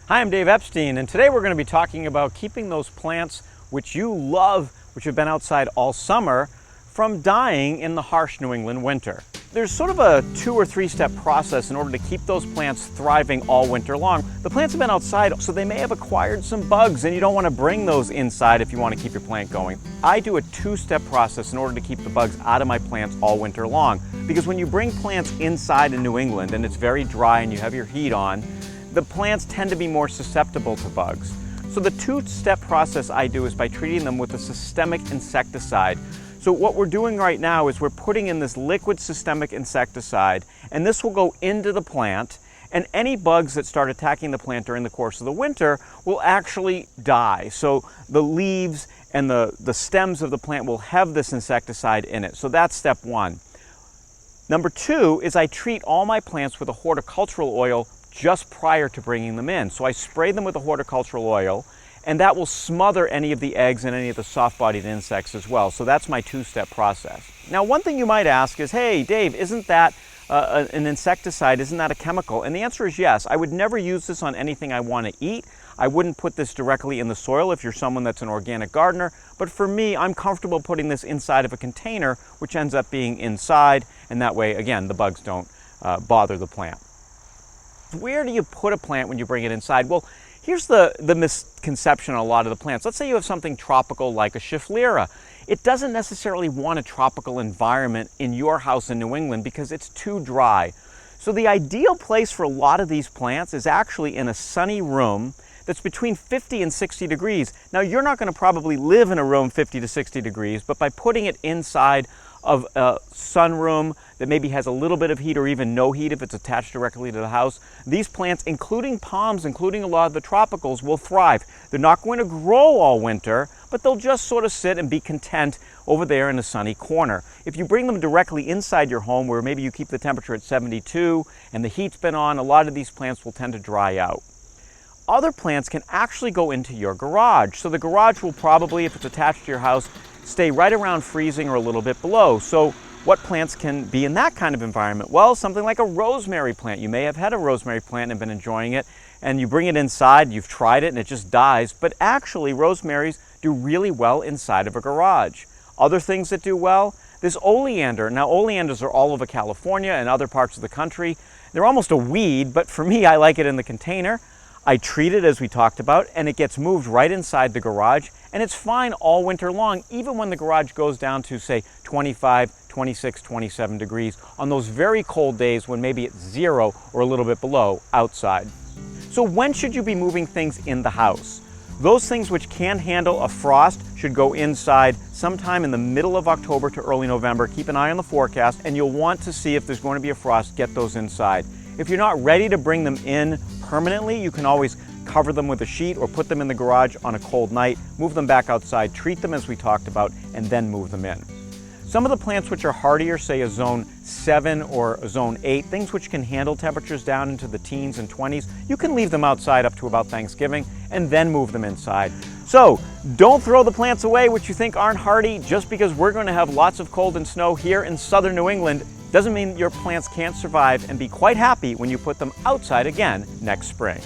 Hi, I'm Dave Epstein, and today we're going to be talking about keeping those plants which you love, which have been outside all summer, from dying in the harsh New England winter. There's sort of a 2 or 3 step process in order to keep those plants thriving all winter long. The plants have been outside, so they may have acquired some bugs, and you don't want to bring those inside if you want to keep your plant going. I do a 2-step process in order to keep the bugs out of my plants all winter long, because when you bring plants inside in New England and it's very dry and you have your heat on, the plants tend to be more susceptible to bugs. So the 2-step process I do is by treating them with a systemic insecticide. So what we're doing right now is we're putting in this liquid systemic insecticide, and this will go into the plant, and any bugs that start attacking the plant during the course of the winter will actually die. So the leaves and the stems of the plant will have this insecticide in it. So that's step 1. Number 2 is I treat all my plants with a horticultural oil just prior to bringing them in. So I spray them with a horticultural oil, and that will smother any of the eggs and any of the soft-bodied insects as well. So that's my 2-step process. Now, one thing you might ask is, hey, Dave, isn't that an insecticide? Isn't that a chemical? And the answer is yes. I would never use this on anything I want to eat. I wouldn't put this directly in the soil if you're someone that's an organic gardener. But for me, I'm comfortable putting this inside of a container, which ends up being inside, and that way, again, the bugs don't bother the plant. Where do you put a plant when you bring it inside? Well, here's the misconception on a lot of the plants. Let's say you have something tropical like a Schefflera. It doesn't necessarily want a tropical environment in your house in New England because it's too dry. So the ideal place for a lot of these plants is actually in a sunny room that's between 50 and 60 degrees. Now, you're not going to probably live in a room 50 to 60 degrees, but by putting it inside of a sunroom that maybe has a little bit of heat or even no heat if it's attached directly to the house, these plants, including palms, including a lot of the tropicals, will thrive. They're not going to grow all winter, but they'll just sort of sit and be content over there in a sunny corner. If you bring them directly inside your home, where maybe you keep the temperature at 72 and the heat's been on, a lot of these plants will tend to dry out. Other plants can actually go into your garage. So the garage will probably, if it's attached to your house, stay right around freezing or a little bit below. So what plants can be in that kind of environment? Well, something like a rosemary plant. You may have had a rosemary plant and been enjoying it, and you bring it inside, you've tried it, and it just dies. But actually, rosemaries do really well inside of a garage. Other things that do well, this oleander. Now, oleanders are all over California and other parts of the country. They're almost a weed, but for me, I like it in the container. I treat it as we talked about, and it gets moved right inside the garage, and it's fine all winter long, even when the garage goes down to, say, 25, 26, 27 degrees on those very cold days when maybe it's 0 or a little bit below outside. So when should you be moving things in the house? Those things which can handle a frost should go inside sometime in the middle of October to early November. Keep an eye on the forecast, and you'll want to see if there's going to be a frost, get those inside. If you're not ready to bring them in permanently, you can always cover them with a sheet or put them in the garage on a cold night, move them back outside, treat them as we talked about, and then move them in. Some of the plants which are hardier, say a zone 7 or a zone 8, things which can handle temperatures down into the teens and 20s, you can leave them outside up to about Thanksgiving and then move them inside. So don't throw the plants away which you think aren't hardy. Just because we're going to have lots of cold and snow here in southern New England doesn't mean your plants can't survive and be quite happy when you put them outside again next spring.